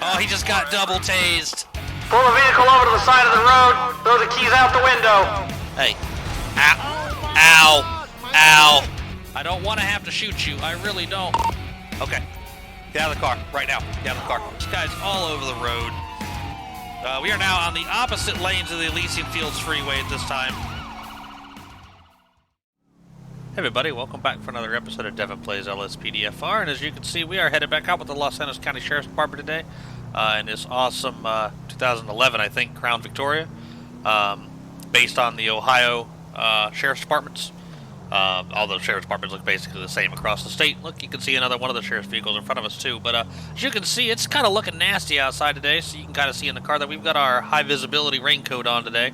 Oh, he just got double tased. Pull the vehicle over to the side of the road. Throw the keys out the window. Hey. Ow. Ow. Ow. I don't want to have to shoot you. I really don't. Okay. Get out of the car. Right now. Get out of the car. This guy's all over the road. We are now on the opposite lanes of the Elysian Fields Freeway at this time. Hey everybody, welcome back for another episode of Devin Plays LSPDFR, and as you can see, we are headed back out with the Los Angeles County Sheriff's Department today in this awesome 2011, I think, Crown Victoria, based on the Ohio Sheriff's Departments. All those Sheriff's Departments look basically the same across the state. Look, you can see another one of the Sheriff's vehicles in front of us too, but as you can see, it's kind of looking nasty outside today, so you can kind of see in the car that we've got our high visibility raincoat on today.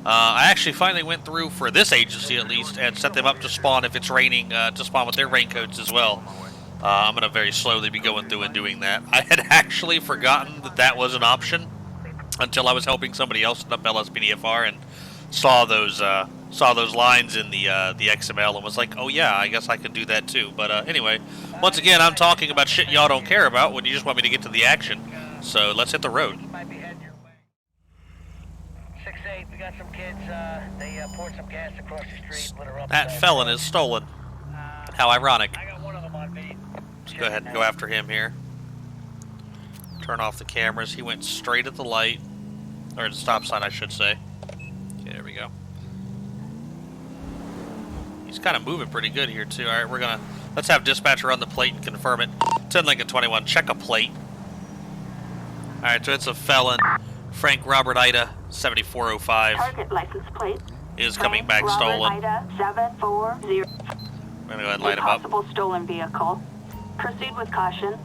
I actually finally went through, for this agency at least, and set them up to spawn, if it's raining, to spawn with their raincoats as well. I'm going to very slowly be going through and doing that. I had actually forgotten that that was an option until I was helping somebody else set up LSPDFR and saw those lines in the XML and was like, oh yeah, I guess I could do that too. But anyway, once again, I'm talking about shit y'all don't care about when you just want me to get to the action. So let's hit the road. We got some kids, they poured some gas across the street, lit her up. That felon is stolen. How ironic. I got one of them on video. Let's go ahead and go after him here. Turn off the cameras. He went straight at the light. Or the stop sign, I should say. Okay, there we go. He's kind of moving pretty good here, too. Alright, let's have dispatcher run the plate and confirm it. 10 Lincoln 21, check a plate. Alright, so it's a felon. Frank Robert Ida, 7405. Target license plate is coming back Robert stolen. Ida 740. We're going to go ahead and light him up. Possible stolen vehicle. Proceed with caution.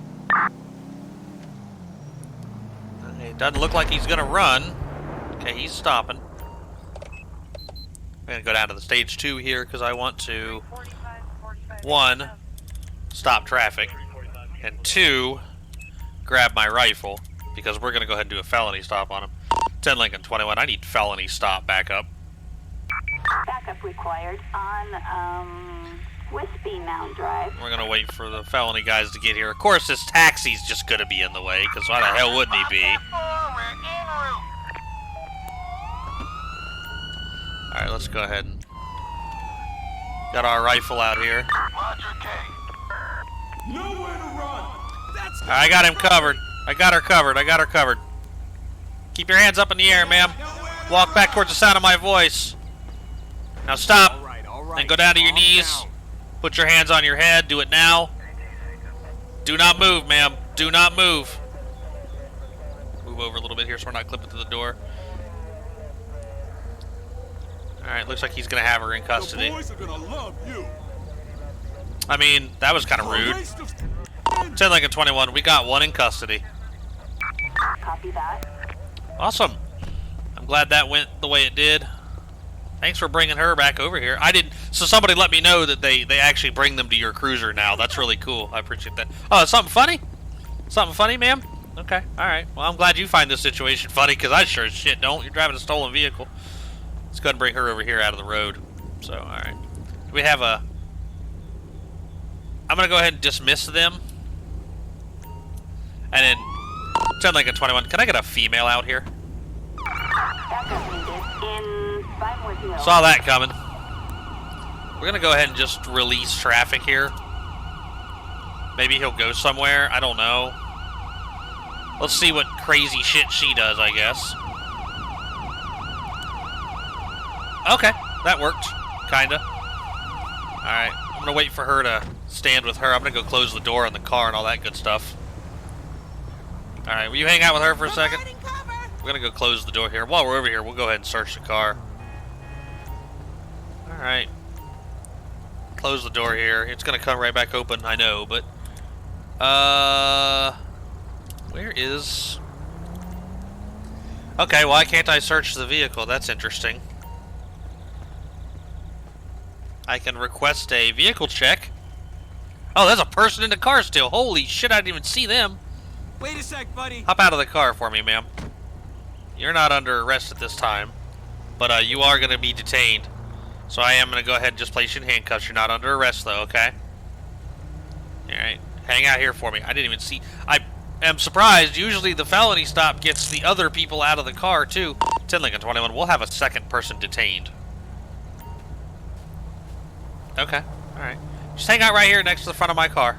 It doesn't look like he's going to run. Okay, he's stopping. I'm going to go down to the stage 2 here because I want to, 1, stop traffic, and 2, grab my rifle. Because we're going to go ahead and do a felony stop on him. 10 Lincoln 21, I need felony stop backup. Backup required on, Wispy Mound Drive. We're going to wait for the felony guys to get here. Of course, this taxi's just going to be in the way, because why the hell wouldn't he be? Alright, let's go ahead and... Got our rifle out here. Nowhere to run. I got him covered. I got her covered. Keep your hands up in the air, ma'am. Walk back towards the sound of my voice. Now stop. All right. And go down to your knees. Put your hands on your head. Do it now. Do not move, ma'am. Do not move. Move over a little bit here so we're not clipping to the door. Alright, looks like he's going to have her in custody. The boys are gonna love you. I mean, that was kind of rude. 10 Lincoln 21, we got one in custody. Copy that. Awesome. I'm glad that went the way it did. Thanks for bringing her back over here. So somebody let me know that they actually bring them to your cruiser now. That's really cool. I appreciate that. Oh, something funny? Something funny, ma'am? Okay, alright. Well, I'm glad you find this situation funny, because I sure as shit don't. You're driving a stolen vehicle. Let's go ahead and bring her over here out of the road. So, alright. Do we have a... I'm going to go ahead and dismiss them. And then, 10 Lincoln 21, can I get a female out here? Backup needed in Vinewood Hill. Saw that coming. We're going to go ahead and just release traffic here. Maybe he'll go somewhere. I don't know. Let's see what crazy shit she does, I guess. Okay, that worked. Kinda. Alright, I'm going to wait for her to stand with her. I'm going to go close the door on the car and all that good stuff. Alright, will you hang out with her for a second? We're going to go close the door here. While we're over here, we'll go ahead and search the car. Alright. Close the door here. It's going to come right back open, I know, but... Where is... Okay, why can't I search the vehicle? That's interesting. I can request a vehicle check. Oh, there's a person in the car still. Holy shit, I didn't even see them. Wait a sec, buddy. Hop out of the car for me, ma'am. You're not under arrest at this time, but you are going to be detained. So I am going to go ahead and just place you in handcuffs. You're not under arrest, though, okay? Alright. Hang out here for me. I didn't even see... am surprised. Usually the felony stop gets the other people out of the car, too. 10 Lincoln 21, we'll have a second person detained. Okay, alright. Just hang out right here next to the front of my car.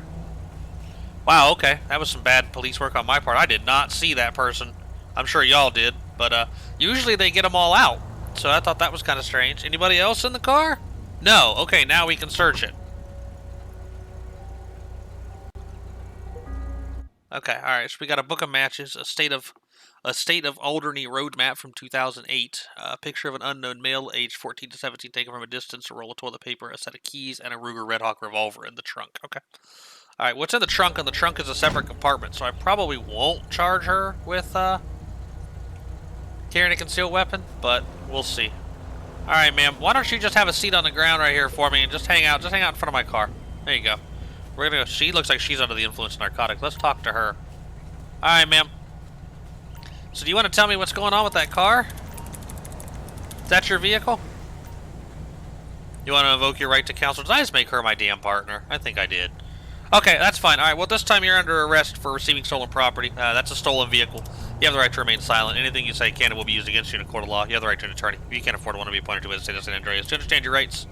Wow, okay. That was some bad police work on my part. I did not see that person. I'm sure y'all did. But usually they get them all out. So I thought that was kind of strange. Anybody else in the car? No. Okay, now we can search it. Okay, alright. So we got a book of matches, a state of Alderney road map from 2008, a picture of an unknown male aged 14 to 17 taken from a distance, a roll of toilet paper, a set of keys, and a Ruger Red Hawk revolver in the trunk. Okay. Alright, what's in the trunk? And the trunk is a separate compartment, so I probably won't charge her with carrying a concealed weapon, but we'll see. Alright, ma'am, why don't you just have a seat on the ground right here for me and just hang out in front of my car. There you go. We're gonna go. She looks like she's under the influence of narcotics. Let's talk to her. Alright, ma'am. So do you want to tell me what's going on with that car? Is that your vehicle? You want to invoke your right to counsel? Did I just make her my damn partner? I think I did. Okay, that's fine. Alright, well, this time you're under arrest for receiving stolen property. That's a stolen vehicle. You have the right to remain silent. Anything you say can and will be used against you in a court of law. You have the right to an attorney. If you can't afford one to be appointed to as state of San Andreas. Do you understand your rights?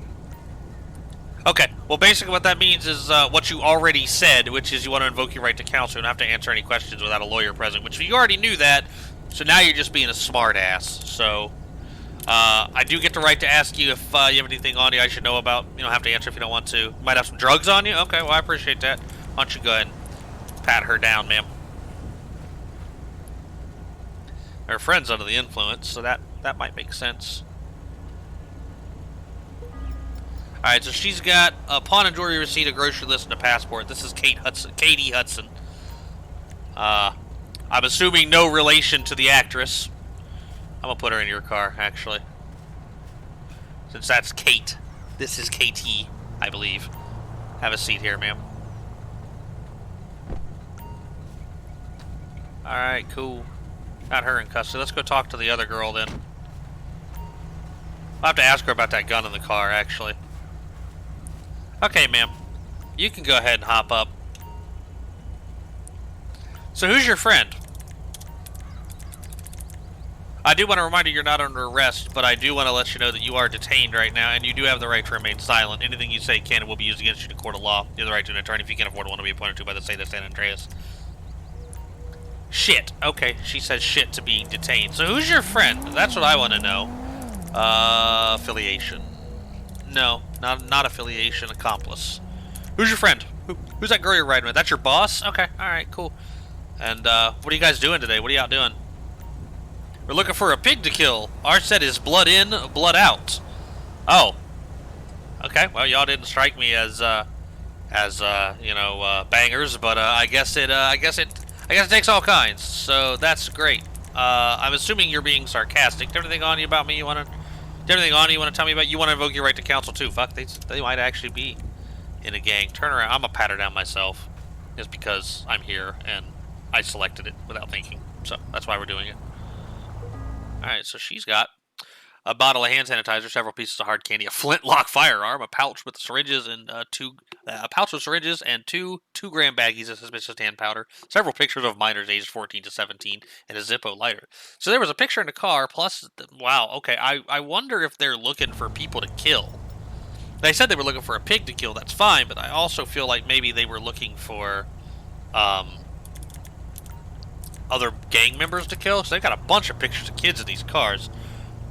Okay, well, basically what that means is what you already said, which is you want to invoke your right to counsel and have to answer any questions without a lawyer present, which you already knew that, so now you're just being a smart ass. So, I do get the right to ask you if you have anything on you I should know about. You don't have to answer if you don't want to. You might have some drugs on you? Okay, well, I appreciate that. Why don't you go ahead and pat her down, ma'am. Her friend's under the influence, so that might make sense. Alright, so she's got a pawn and jewelry receipt, a grocery list, and a passport. This is Katie Hudson. I'm assuming no relation to the actress. I'm gonna put her in your car, actually. Since that's Kate. This is KT, I believe. Have a seat here, ma'am. Alright, cool. Got her in custody. Let's go talk to the other girl, then. I'll have to ask her about that gun in the car, actually. Okay, ma'am. You can go ahead and hop up. So who's your friend? I do want to remind you you're not under arrest, but I do want to let you know that you are detained right now, and you do have the right to remain silent. Anything you say can and will be used against you in a court of law. You have the right to an attorney if you can't afford one to be appointed to by the state of San Andreas. Shit. Okay, she says shit to being detained. So who's your friend? That's what I want to know. Affiliation. No, not affiliation, accomplice. Who's your friend? Who's that girl you're riding with? That's your boss? Okay, alright, cool. And, what are you guys doing today? What are you out doing? We're looking for a pig to kill. Our set is blood in, blood out. Oh. Okay, well, y'all didn't strike me as you know, bangers, but, I guess it takes all kinds, so that's great. I'm assuming you're being sarcastic. Do you have anything on you about me you want to... Do you have anything on you want to tell me about? You want to invoke your right to counsel too. Fuck, they might actually be in a gang. Turn around. I'm going to pat her down myself. Just because I'm here and I selected it without thinking. So that's why we're doing it. Alright, so she's got a bottle of hand sanitizer, several pieces of hard candy, a flintlock firearm, a pouch with syringes and two 2-gram baggies of suspicious hand powder, several pictures of minors aged 14 to 17, and a Zippo lighter. So there was a picture in the car, plus, wow, okay, I wonder if they're looking for people to kill. They said they were looking for a pig to kill, that's fine, but I also feel like maybe they were looking for, other gang members to kill, so they've got a bunch of pictures of kids in these cars.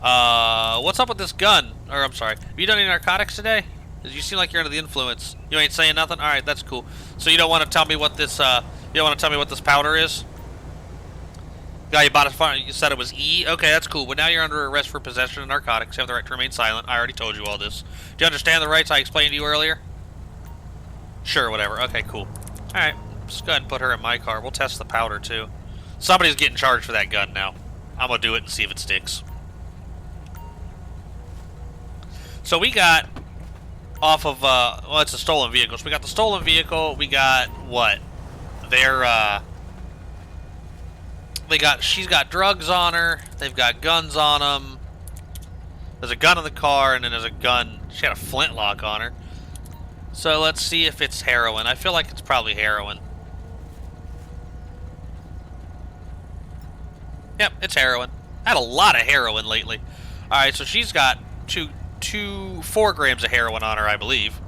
What's up with this gun? Or, I'm sorry, have you done any narcotics today? Because you seem like you're under the influence. You ain't saying nothing? Alright, that's cool. So you don't want to tell me what this, powder is? Guy you bought it, you said it was E? Okay, that's cool. But now you're under arrest for possession of narcotics. You have the right to remain silent. I already told you all this. Do you understand the rights I explained to you earlier? Sure, whatever. Okay, cool. Alright, just go ahead and put her in my car. We'll test the powder, too. Somebody's getting charged for that gun now. I'm gonna do it and see if it sticks. So we got off of, well, it's a stolen vehicle. So we got the stolen vehicle. We got what? She's got drugs on her. They've got guns on them. There's a gun in the car, and then there's a gun. She had a flintlock on her. So let's see if it's heroin. I feel like it's probably heroin. Yep, it's heroin. Had a lot of heroin lately. Alright, so she's got 4 grams of heroin on her, I believe.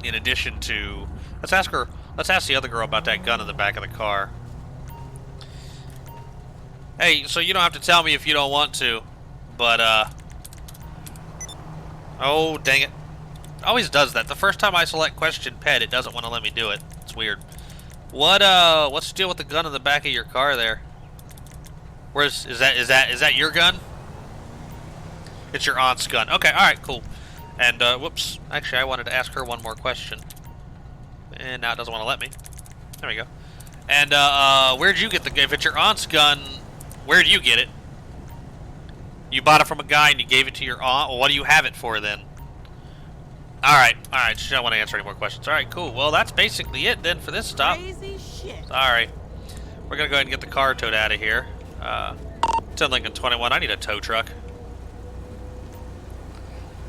In addition to... Let's ask the other girl about that gun in the back of the car. Hey, so you don't have to tell me if you don't want to, but, oh, dang it. It always does that. The first time I select question pet, it doesn't want to let me do it. It's weird. What's the deal with the gun in the back of your car there? Is that your gun? It's your aunt's gun. Okay, alright, cool. And, whoops. Actually, I wanted to ask her one more question. And now it doesn't want to let me. There we go. And, where'd you get if it's your aunt's gun, where'd you get it? You bought it from a guy and you gave it to your aunt? Well, what do you have it for then? Alright, she don't want to answer any more questions. Alright, cool. Well, that's basically it then for this stop. Crazy shit. Alright. We're gonna go ahead and get the car towed out of here. 10 Lincoln 21, I need a tow truck.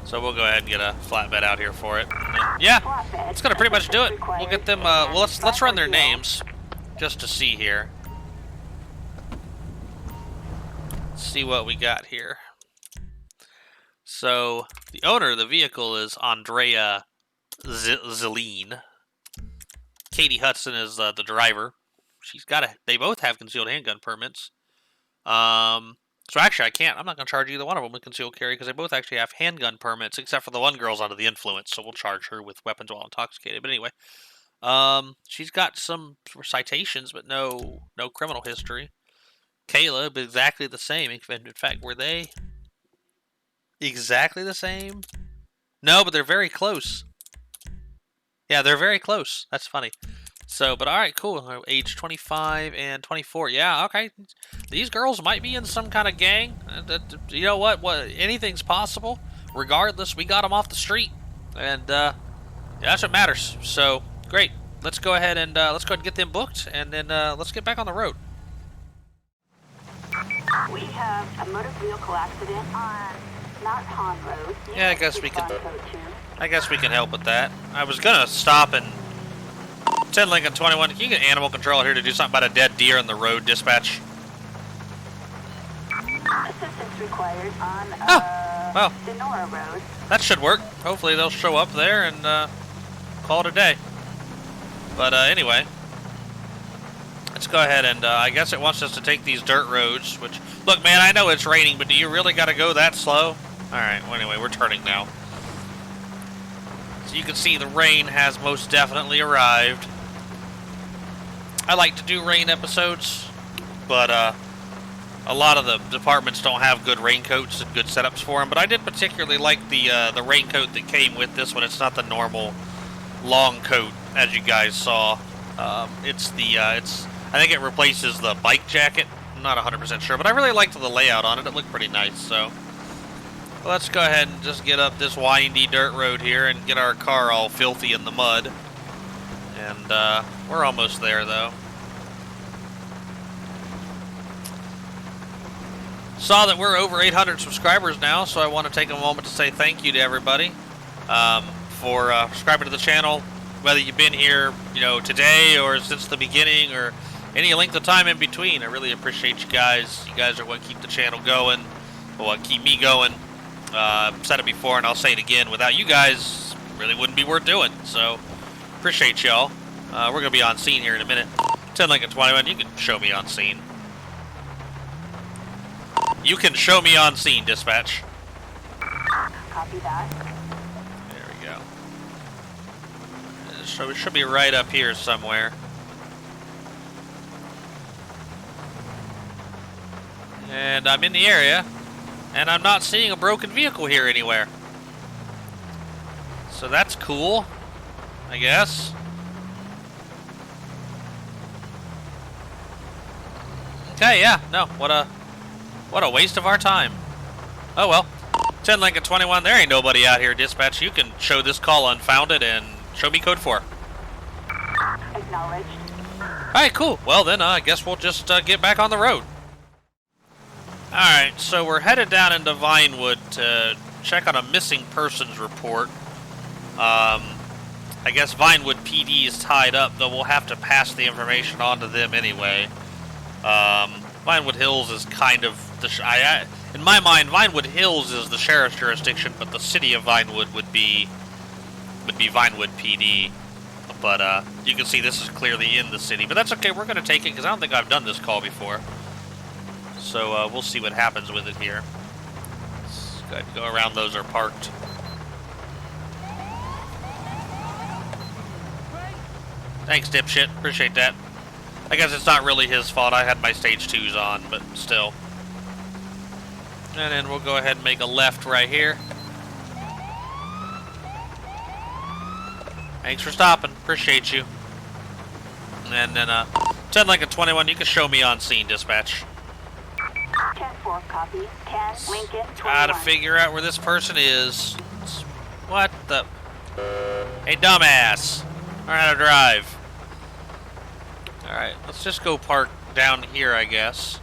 So we'll go ahead and get a flatbed out here for it. And yeah, it's gonna pretty much do it. We'll get them, well, let's run their names, just to see here. Let's see what we got here. So, the owner of the vehicle is Andrea Zeline. Katie Hudson is the driver. They both have concealed handgun permits. So actually, I'm not going to charge either one of them with concealed carry because they both actually have handgun permits, except for the one girl's under the influence, so we'll charge her with weapons while intoxicated. But anyway, she's got some citations, but no criminal history. Caleb, exactly the same. In fact, were they exactly the same? No, but they're very close. Yeah, they're very close. That's funny. So, but alright, cool. Age 25 and 24. Yeah, okay. These girls might be in some kind of gang. You know what? Anything's possible. Regardless, we got them off the street. And, yeah, that's what matters. So, great. Let's go ahead and get them booked. And then, let's get back on the road. We have a motor vehicle accident on Mount Hahn Road. Yeah, I guess we can help with that. I was gonna stop and 10 Lincoln 21. Can you get animal control here to do something about a dead deer in the road, dispatch? Assistance required on well, Sonora Road. that should work. Hopefully they'll show up there and call it a day. But anyway, let's go ahead and I guess it wants us to take these dirt roads. Which, look, man, I know it's raining, but do you really got to go that slow? All right. Well, anyway, we're turning now. So you can see the rain has most definitely arrived. I like to do rain episodes, but a lot of the departments don't have good raincoats and good setups for them. But I did particularly like the raincoat that came with this one. It's not the normal long coat as you guys saw. I think it replaces the bike jacket. I'm not 100% sure, but I really liked the layout on it. It looked pretty nice. So let's go ahead and just get up this windy dirt road here and get our car all filthy in the mud. And we're almost there, though. Saw that we're over 800 subscribers now, so I want to take a moment to say thank you to everybody for subscribing to the channel, whether you've been here, today or since the beginning or any length of time in between. I really appreciate you guys. You guys are what keep the channel going, or what keep me going. I've said it before, and I'll say it again. Without you guys, it really wouldn't be worth doing. So, appreciate y'all. We're going to be on scene here in a minute. 10 Lincoln 21, you can show me on scene. You can show me on scene, dispatch. Copy that. There we go. So it should be right up here somewhere. And I'm in the area, and I'm not seeing a broken vehicle here anywhere. So that's cool, I guess. Okay, yeah, no, what a waste of our time. Oh well. 10 Lincoln 21, there ain't nobody out here, dispatch. You can show this call unfounded and show me code 4. Acknowledged. Alright, cool. Well then, I guess we'll just get back on the road. Alright, so we're headed down into Vinewood to check on a missing persons report. I guess Vinewood PD is tied up, though we'll have to pass the information on to them anyway. Vinewood Hills is kind of the... in my mind, Vinewood Hills is the sheriff's jurisdiction, but the city of Vinewood would be Vinewood PD. But you can see this is clearly in the city. But that's okay, we're going to take it, because I don't think I've done this call before. So we'll see what happens with it here. Let's go ahead and go around. Those are parked. Thanks, dipshit. Appreciate that. I guess it's not really his fault. I had my stage 2s on, but still. And then we'll go ahead and make a left right here. Thanks for stopping. Appreciate you. And then 10 Lincoln 21, you can show me on scene, dispatch. 10-4, copy. 10 Lincoln 21. Gotta figure out where this person is. What the... Hey, dumbass. Learn how to drive. Alright, let's just go park down here, I guess.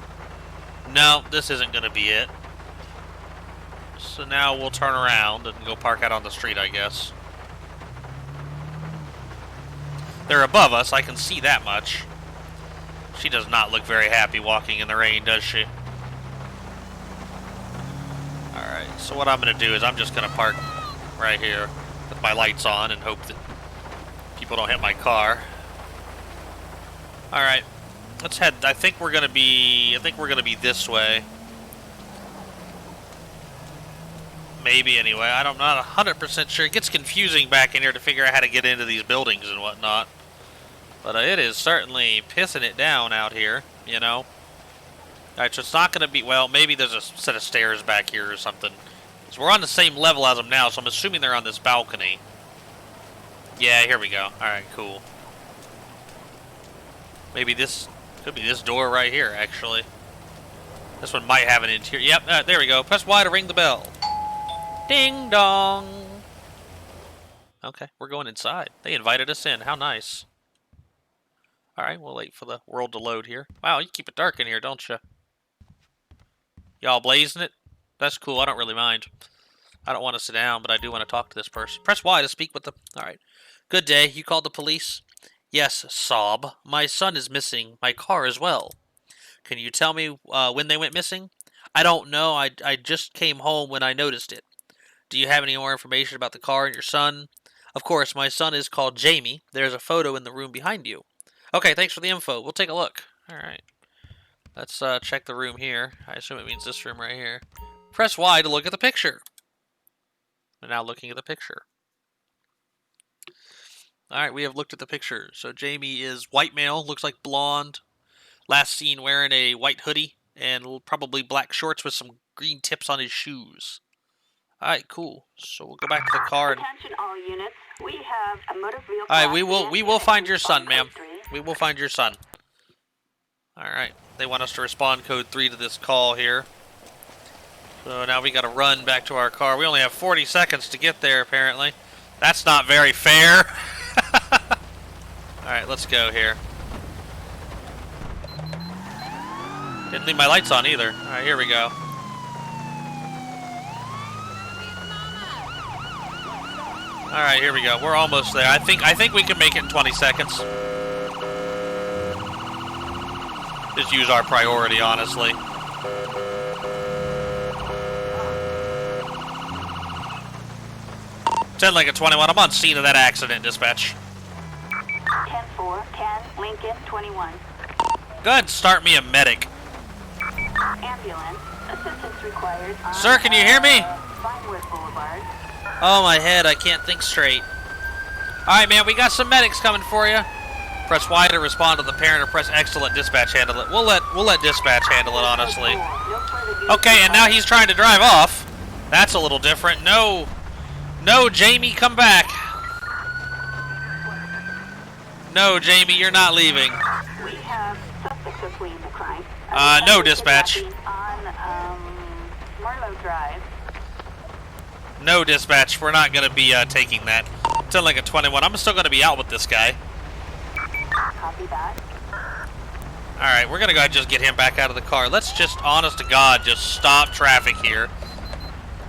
No, this isn't gonna be it. So now we'll turn around and go park out on the street, I guess. They're above us, I can see that much. She does not look very happy walking in the rain, does she? Alright, so what I'm gonna do is I'm just gonna park right here with my lights on and hope that people don't hit my car. Alright, let's head. I think we're gonna be this way. Maybe anyway. I'm not 100% sure. It gets confusing back in here to figure out how to get into these buildings and whatnot. But it is certainly pissing it down out here, you know. Alright, so it's not gonna be, well, maybe there's a set of stairs back here or something. So we're on the same level as them now, so I'm assuming they're on this balcony. Yeah, here we go. Alright, cool. Maybe this could be this door right here, actually. This one might have an interior. Yep, there we go. Press Y to ring the bell. Ding dong. Okay, we're going inside. They invited us in. How nice. Alright, we'll wait for the world to load here. Wow, you keep it dark in here, don't you? Y'all blazing it? That's cool. I don't really mind. I don't want to sit down, but I do want to talk to this person. Press Y to speak with the... Alright. Good day. You called the police? Yes, sob. My son is missing. My car as well. Can you tell me when they went missing? I don't know. I just came home when I noticed it. Do you have any more information about the car and your son? Of course, my son is called Jamie. There's a photo in the room behind you. Okay, thanks for the info. We'll take a look. Alright. Let's check the room here. I assume it means this room right here. Press Y to look at the picture. We're now looking at the picture. Alright, we have looked at the picture. So Jamie is white male, looks like blonde. Last seen wearing a white hoodie and probably black shorts with some green tips on his shoes. Alright, cool. So we'll go back to the car and... Attention all units. We have a motor vehicle. Alright, we will find your son, ma'am. We will find your son. Alright, they want us to respond code 3 to this call here. So now we gotta run back to our car. We only have 40 seconds to get there, apparently. That's not very fair. Alright, let's go here. Didn't leave my lights on either. Alright, here we go. Alright, here we go. We're almost there. I think we can make it in 20 seconds. Just use our priority, honestly. Ten Lincoln 21. I'm on scene of that accident, dispatch. 10-4, 10 Lincoln 21. Go ahead and start me a medic. Ambulance. Assistance required. Sir, can you hear me? Vinewood Boulevard. Oh, my head. I can't think straight. Alright, man. We got some medics coming for you. Press Y to respond to the parent or press X to let dispatch handle it. We'll let dispatch handle it, honestly. Okay, and now he's trying to drive off. That's a little different. No. No, Jamie, come back. No, Jamie, you're not leaving. We have suspects are fleeing the crime. No, dispatch. On Marlowe Drive. No, dispatch. We're not going to be taking that. 10 Lincoln 21. I'm still going to be out with this guy. Copy that. Alright, we're going to go ahead and just get him back out of the car. Let's just, honest to God, just stop traffic here.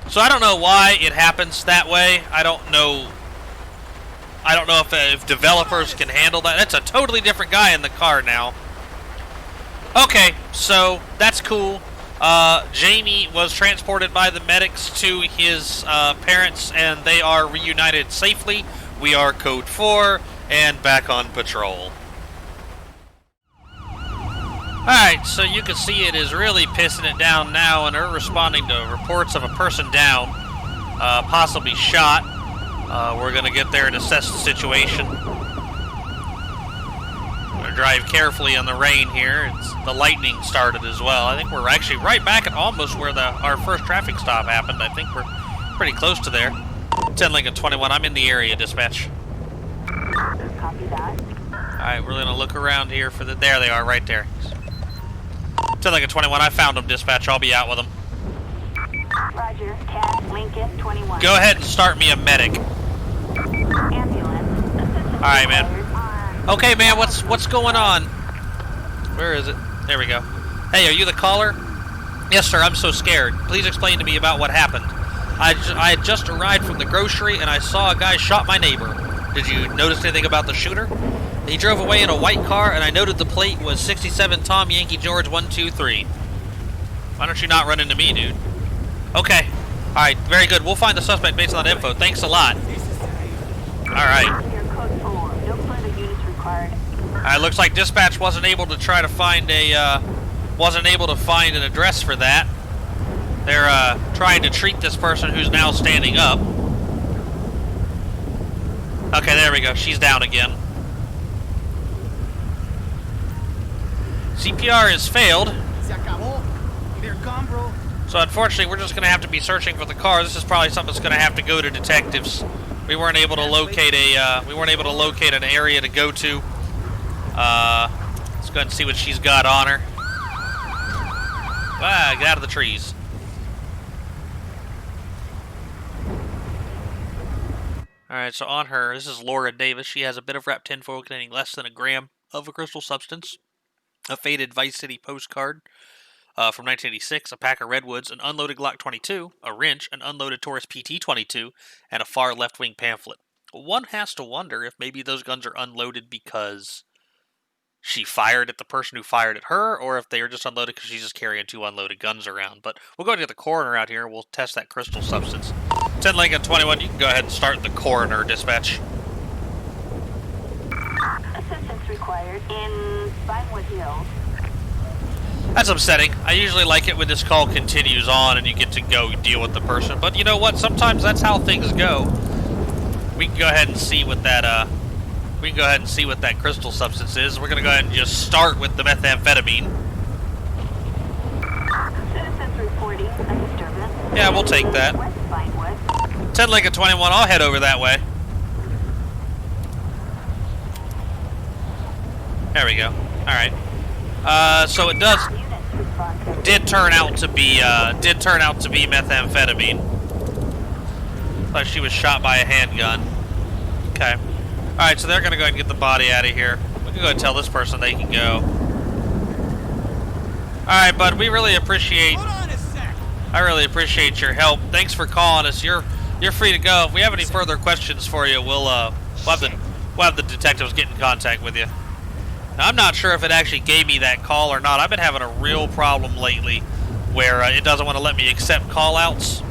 So I don't know why it happens that way. I don't know if developers can handle that. That's a totally different guy in the car now. Okay, so that's cool. Jamie was transported by the medics to his parents, and they are reunited safely. We are Code 4 and back on patrol. Alright, so you can see it is really pissing it down now, and they're responding to reports of a person down, possibly shot. We're going to get there and assess the situation. We're going to drive carefully in the rain here. The lightning started as well. I think we're actually right back at almost where our first traffic stop happened. I think we're pretty close to there. 10 Lincoln 21, I'm in the area, dispatch. Copy that. Alright, we're going to look around here for there they are, right there. 10 Lincoln 21, I found them, dispatch. I'll be out with them. Roger. 10 Lincoln 21. Go ahead and start me a medic. Ambulance. Alright, man. Okay, man, what's going on? Where is it? There we go. Hey, are you the caller? Yes, sir, I'm so scared. Please explain to me about what happened. I had just arrived from the grocery, and I saw a guy shot my neighbor. Did you notice anything about the shooter? He drove away in a white car, and I noted the plate was 67 Tom Yankee George 123. Why don't you not run into me, dude? Okay. Alright, very good. We'll find the suspect based on that info. Thanks a lot. Alright. Code 4. No further units required. Alright, looks like dispatch wasn't able to try to find an address for that. They're, trying to treat this person who's now standing up. Okay, there we go. She's down again. CPR has failed. So unfortunately, we're just going to have to be searching for the car. This is probably something that's going to have to go to detectives. We weren't able to locate an area to go to. Let's go ahead and see what she's got on her. Ah, get out of the trees. Alright, so on her, this is Laura Davis. She has a bit of wrapped tinfoil containing less than a gram of a crystal substance, a faded Vice City postcard from 1986, a pack of Redwoods, an unloaded Glock 22, a wrench, an unloaded Taurus PT 22, and a far left-wing pamphlet. One has to wonder if maybe those guns are unloaded because she fired at the person who fired at her, or if they are just unloaded because she's just carrying 2 unloaded guns around. But we'll go ahead and get the coroner out here, and we'll test that crystal substance. 10 Lincoln 21, you can go ahead and start the coroner, dispatch. Assistance required in Vinewood Hills. That's upsetting. I usually like it when this call continues on and you get to go deal with the person. But you know what? Sometimes that's how things go. We can go ahead and see what that crystal substance is. We're gonna go ahead and just start with the methamphetamine. Citizens reporting a disturbance. Yeah, we'll take that. West Vinewood. 10 Lincoln 21, I'll head over that way. There we go. Alright. So it did turn out to be methamphetamine. Like she was shot by a handgun. Okay. Alright, so they're gonna go ahead and get the body out of here. We can go ahead and tell this person they can go. Alright, bud, we really appreciate I really appreciate your help. Thanks for calling us. You're free to go. If we have any further questions for you, we'll have the detectives get in contact with you. Now, I'm not sure if it actually gave me that call or not. I've been having a real problem lately where it doesn't want to let me accept call-outs.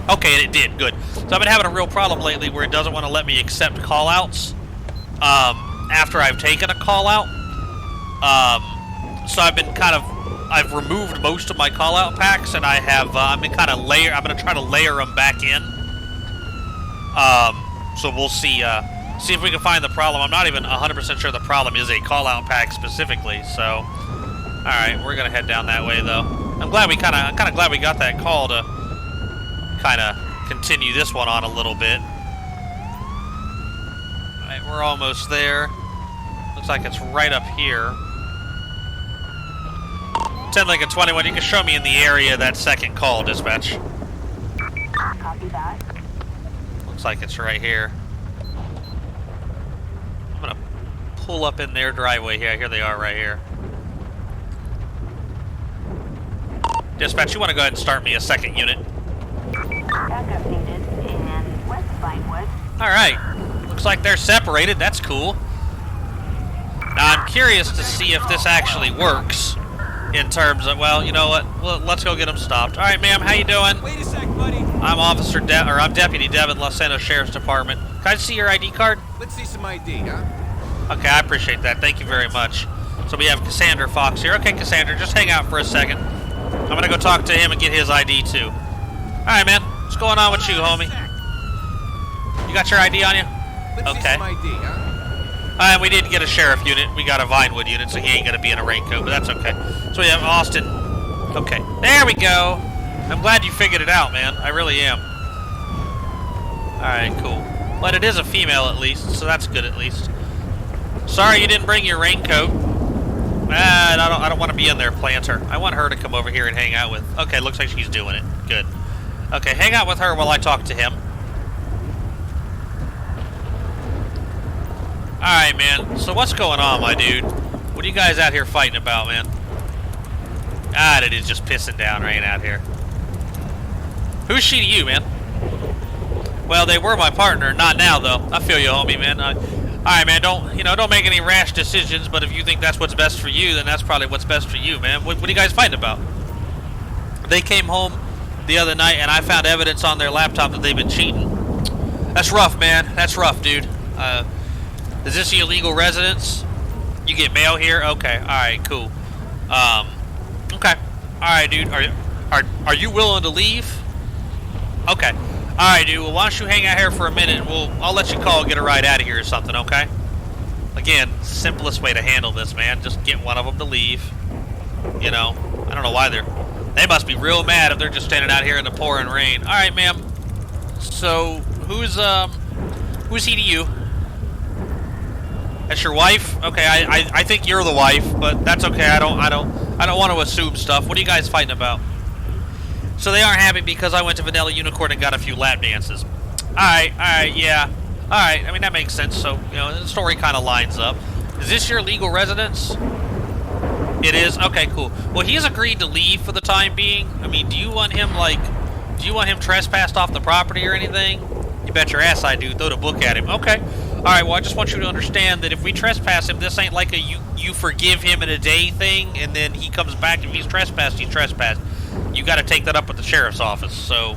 Okay, it did. Good. So I've been having a real problem lately where it doesn't want to let me accept call-outs after I've taken a call-out. So I've removed most of my call-out packs, and I'm going to try to layer them back in. So we'll see if we can find the problem. I'm not even 100% sure the problem is a call-out pack specifically. So, all right, we're gonna head down that way though. I'm glad we kind of glad we got that call to kind of continue this one on a little bit. All right, we're almost there. Looks like it's right up here. 10 Lincoln 21, you can show me in the area that second call, dispatch. Copy that. Looks like it's right here. I'm gonna pull up in their driveway here. Here they are right here. Dispatch, you want to go ahead and start me a second unit? Backup needed in West Vinewood. Alright. Looks like they're separated. That's cool. Now, I'm curious to see if this actually works. in terms of, well, you know what? Well, let's go get him stopped. All right, ma'am, how you doing? Wait a sec, buddy. I'm Deputy Devin, Los Santos Sheriff's Department. Can I see your ID card? Let's see some ID, huh? Okay, I appreciate that. Thank you very much. So we have Cassandra Fox here. Okay, Cassandra, just hang out for a second. I'm gonna go talk to him and get his ID too. All right, man. What's going on with you, homie? You got your ID on you? Let's see Okay. some ID, huh? And we did get a sheriff unit. We got a Vinewood unit, so he ain't gonna be in a raincoat, but that's okay. So we have Austin. Okay, there we go. I'm glad you figured it out, man. I really am. All right, cool. But it is a female at least, so that's good at least. Sorry you didn't bring your raincoat. I don't want to be in there, Planter. I want her to come over here and hang out with. Okay, looks like she's doing it. Good. Okay, hang out with her while I talk to him. Alright, man. So what's going on, my dude? What are you guys out here fighting about, man? It is just pissing down rain out here. Who's she to you, man? Well, they were my partner. Not now, though. I feel you, homie, man. Alright, man, don't make any rash decisions, but if you think that's what's best for you, then that's probably what's best for you, man. What are you guys fighting about? They came home the other night, and I found evidence on their laptop that they've been cheating. That's rough, man. That's rough, dude. Is this your legal residence? You get mail here? Okay, alright, cool. Okay. Alright, dude. Are you willing to leave? Okay. Alright, dude. Well, why don't you hang out here for a minute, and I'll let you call and get a ride out of here or something, okay? Again, simplest way to handle this, man. Just get one of them to leave. You know, I don't know why they must be real mad if they're just standing out here in the pouring rain. Alright, ma'am. So, who's he to you? That's your wife? Okay, I think you're the wife, but that's okay. I don't want to assume stuff. What are you guys fighting about? So they aren't happy because I went to Vanilla Unicorn and got a few lap dances. Alright, yeah. Alright, I mean, that makes sense. So, you know, the story kind of lines up. Is this your legal residence? It is? Okay, cool. Well, he's agreed to leave for the time being. I mean, do you want him trespassed off the property or anything? You bet your ass I do. Throw the book at him. Okay. Alright, well, I just want you to understand that if we trespass him, this ain't like a you forgive him in a day thing, and then he comes back. If he's trespassed, he's trespassed. You got to take that up with the sheriff's office. So,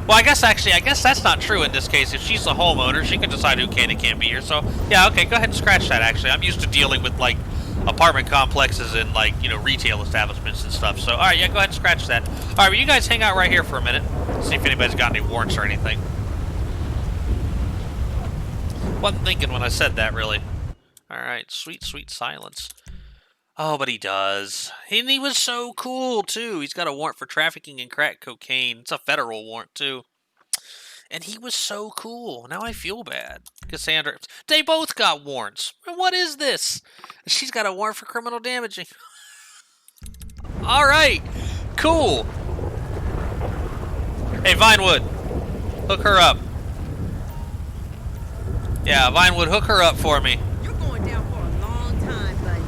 well, I guess that's not true in this case. If she's the homeowner, she can decide who can and can't be here. So, yeah, okay, go ahead and scratch that, actually. I'm used to dealing with, like, apartment complexes and, like, you know, retail establishments and stuff. So, alright, yeah, go ahead and scratch that. Alright, well, you guys hang out right here for a minute. See if anybody's got any warrants or anything. Wasn't thinking when I said that, really. Alright, sweet, sweet silence. Oh, but he does. And he was so cool, too. He's got a warrant for trafficking in crack cocaine. It's a federal warrant, too. And he was so cool. Now I feel bad. Cassandra, they both got warrants. What is this? She's got a warrant for criminal damaging. Alright, cool. Hey, Vinewood, hook her up. Yeah, Vinewood, hook her up for me. You're going down for a long time, buddy.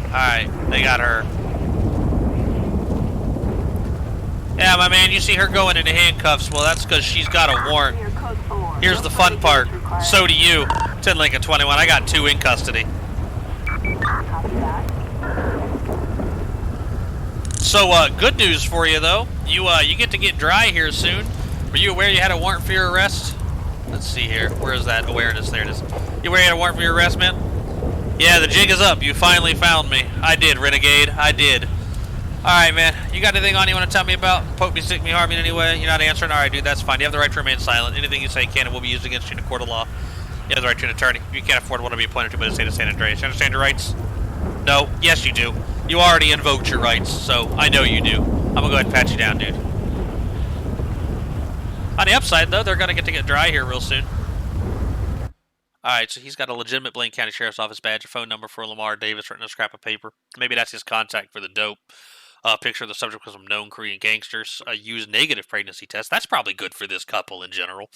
Alright, they got her. Yeah, my man, you see her going into handcuffs. Well, that's because she's got a warrant. Here's the fun part. So do you. 10 Lincoln 21. I got 2 in custody. So, good news for you, though. You get to get dry here soon. Were you aware you had a warrant for your arrest? Let's see here. Where is that awareness? There it is. You aware you had a warrant for your arrest, man? Yeah, the jig is up. You finally found me. I did, Renegade. I did. Alright, man. You got anything on you want to tell me about? Poke me, stick me, harm me in any way? You're not answering? Alright, dude, that's fine. You have the right to remain silent. Anything you say can and will be used against you in a court of law. You have the right to an attorney. You can't afford one to be appointed to by the state of San Andreas. You understand your rights? No? Yes, you do. You already invoked your rights, so I know you do. I'm gonna go ahead and pat you down, dude. On the upside, though, they're gonna get dry here real soon. Alright, so he's got a legitimate Blaine County Sheriff's Office badge, a phone number for Lamar Davis written on a scrap of paper. Maybe that's his contact for the dope. Picture of the subject with some known Korean gangsters. Use negative pregnancy test. That's probably good for this couple in general.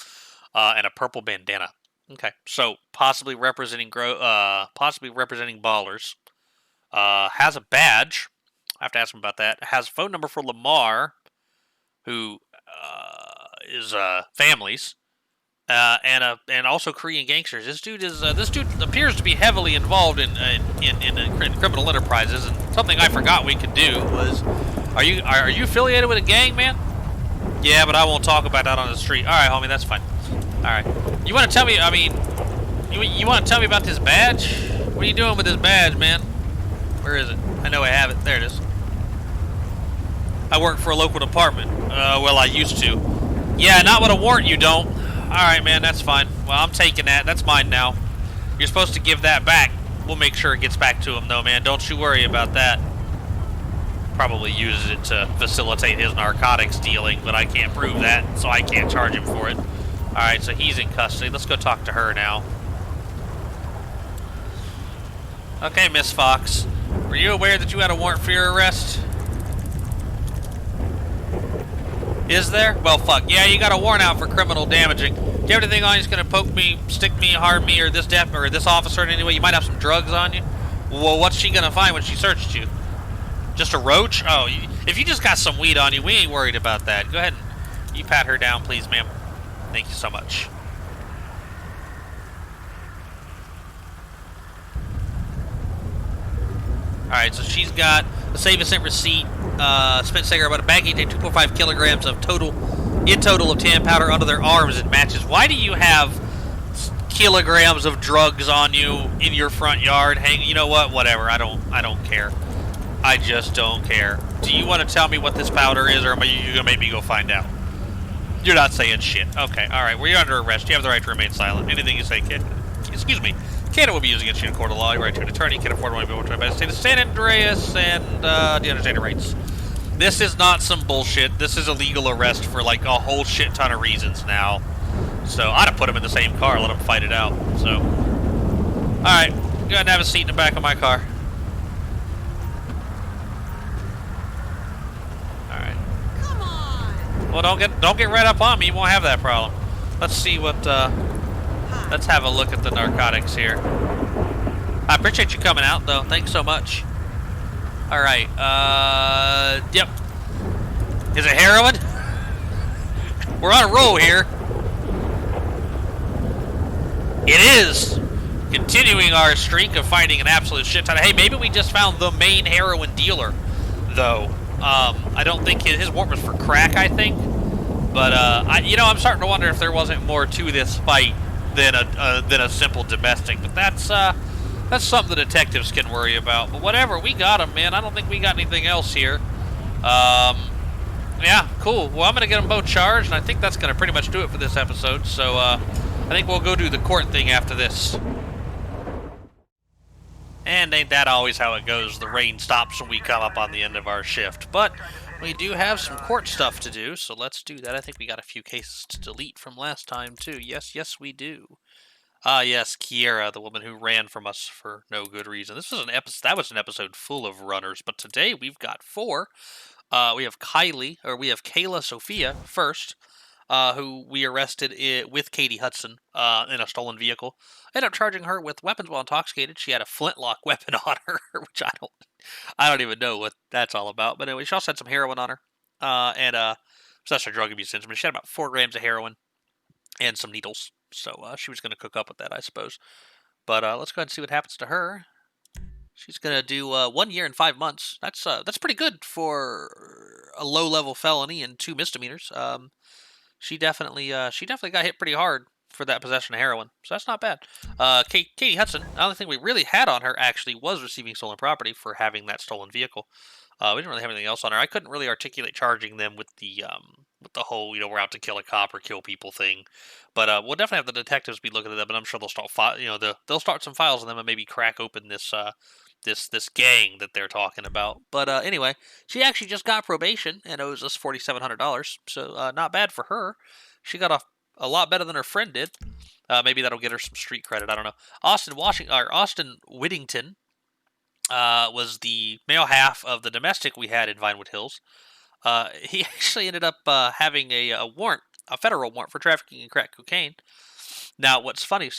And a purple bandana. Okay, so possibly representing ballers. Has a badge. I have to ask him about that. Has a phone number for Lamar, who is families. and also Korean gangsters. This dude appears to be heavily involved in criminal enterprises. And something I forgot we could do was, are you affiliated with a gang, man? Yeah, but I won't talk about that on the street. All right, homie, that's fine. All right, you want to tell me? I mean, you want to tell me about this badge? What are you doing with this badge, man? Where is it? I know I have it. There it is. I work for a local department. Well, I used to. Yeah, not with a warrant, you don't. Alright, man, that's fine. Well, I'm taking that. That's mine now. You're supposed to give that back. We'll make sure it gets back to him, though, man. Don't you worry about that. Probably uses it to facilitate his narcotics dealing, but I can't prove that, so I can't charge him for it. Alright, so he's in custody. Let's go talk to her now. Okay, Miss Fox. Were you aware that you had a warrant for your arrest? Is there? Well, fuck. Yeah, you got a warrant out for criminal damaging. Do you have anything on you that's gonna poke me, stick me, harm me, or this officer in any way? You might have some drugs on you. Well, what's she gonna find when she searched you? Just a roach? Oh, if you just got some weed on you, we ain't worried about that. Go ahead and you pat her down, please, ma'am. Thank you so much. Alright, so she's got a save and sent receipt, spent cigarette about a baggie, 2.5 kilograms of total of tan powder under their arms and matches. Why do you have kilograms of drugs on you in your front yard? Hang, you know what? Whatever. I don't care. I just don't care. Do you want to tell me what this powder is, or are you gonna make me go find out? You're not saying shit. Okay, alright, well, you're under arrest. You have the right to remain silent. Anything you say, kid. Excuse me. Canada will be used against you in court of law. Your right to an attorney. Can't afford one to be able to state of San Andreas, and do you understand your rights? This is not some bullshit. This is a legal arrest for like a whole shit ton of reasons now. So I'd have put him in the same car, let him fight it out. So, all right, go ahead and have a seat in the back of my car. All right. Come on. Well, don't get right up on me. You won't have that problem. Let's see what. Let's have a look at the narcotics here. I appreciate you coming out, though. Thanks so much. All right. Yep. Is it heroin? We're on a roll here. It is. Continuing our streak of finding an absolute shit ton of... Hey, maybe we just found the main heroin dealer, though. I don't think his warrant was for crack, I think. But, I'm starting to wonder if there wasn't more to this fight than a simple domestic. But that's something the detectives can worry about. But whatever, we got him, man. I don't think we got anything else here. Yeah, cool. Well, I'm going to get them both charged, and I think that's going to pretty much do it for this episode. So, I think we'll go do the court thing after this. And ain't that always how it goes? The rain stops when we come up on the end of our shift. But we do have some court stuff to do, so let's do that. I think we got a few cases to delete from last time, too. Yes, we do. Yes, Kiera, the woman who ran from us for no good reason. This was that was an episode full of runners, but today we've got 4. We have Kayla Sophia first, who we arrested with Katie Hudson in a stolen vehicle. Ended up charging her with weapons while intoxicated. She had a flintlock weapon on her, which I don't even know what that's all about. But anyway, she also had some heroin on her, and possessed her drug abuse instrument. She had about 4 grams of heroin and some needles. So she was going to cook up with that, I suppose. But let's go ahead and see what happens to her. She's going to do 1 year and 5 months. That's pretty good for a low-level felony and 2 misdemeanors. She definitely got hit pretty hard for that possession of heroin, so that's not bad. Katie Hudson, the only thing we really had on her actually was receiving stolen property for having that stolen vehicle. We didn't really have anything else on her. I couldn't really articulate charging them with the whole, we're out to kill a cop or kill people thing. But we'll definitely have the detectives be looking at them, and I'm sure they'll start they'll start some files on them and maybe crack open this gang that they're talking about. But anyway, she actually just got probation and owes us $4,700, so not bad for her. She got a lot better than her friend did. Maybe that'll get her some street credit. I don't know. Austin Whittington was the male half of the domestic we had in Vinewood Hills. He actually ended up having a federal warrant for trafficking in crack cocaine. Now, what's funny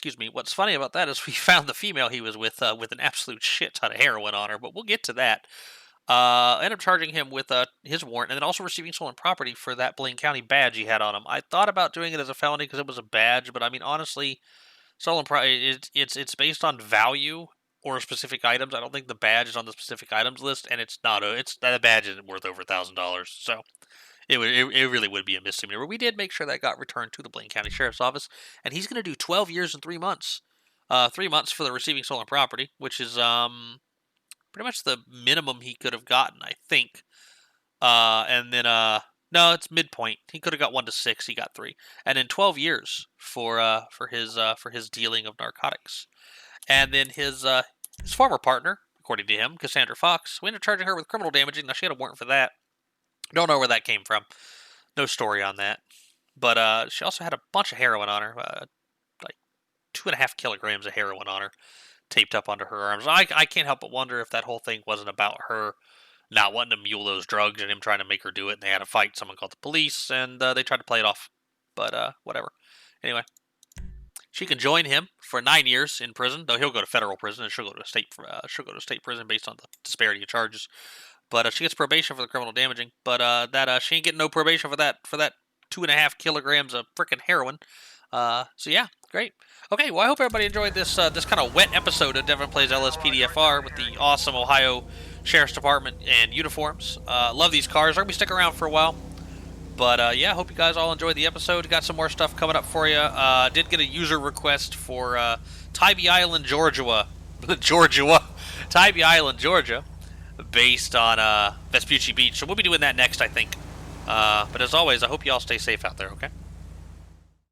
about that is we found the female he was with an absolute shit ton of heroin on her, but we'll get to that. Ended up charging him with his warrant, and then also receiving stolen property for that Blaine County badge he had on him. I thought about doing it as a felony because it was a badge, but I mean, honestly, stolen property, it's based on value or specific items. I don't think the badge is on the specific items list, and it's not. That badge isn't worth over $1,000, so it really would be a misdemeanor. But we did make sure that got returned to the Blaine County Sheriff's Office, and he's going to do 12 years and 3 months. 3 months for the receiving stolen property, which is pretty much the minimum he could have gotten, I think. And then no, it's midpoint. He could have got 1 to 6. He got 3, and then 12 years for his dealing of narcotics. And then his former partner, according to him, Cassandra Fox, we ended up charging her with criminal damaging. Now she had a warrant for that. Don't know where that came from. No story on that. But she also had a bunch of heroin on her, like 2.5 kilograms of heroin on her, taped up onto her arms. I can't help but wonder if that whole thing wasn't about her not wanting to mule those drugs and him trying to make her do it, and they had a fight. Someone called the police, and they tried to play it off. But whatever. Anyway, she can join him for 9 years in prison, though he'll go to federal prison, and she'll go to state prison based on the disparity of charges. But she gets probation for the criminal damaging. But she ain't getting no probation for that 2.5 kilograms of frickin' heroin. So yeah, great. Okay, well I hope everybody enjoyed this this kind of wet episode of Devin Plays LSPDFR with the awesome Ohio Sheriff's Department and uniforms. Love these cars. They're gonna be sticking around for a while. But yeah, hope you guys all enjoyed the episode. Got some more stuff coming up for you. Did get a user request for Tybee Island, Georgia, Tybee Island, Georgia, based on Vespucci Beach. So we'll be doing that next, I think. But as always, I hope you all stay safe out there. Okay.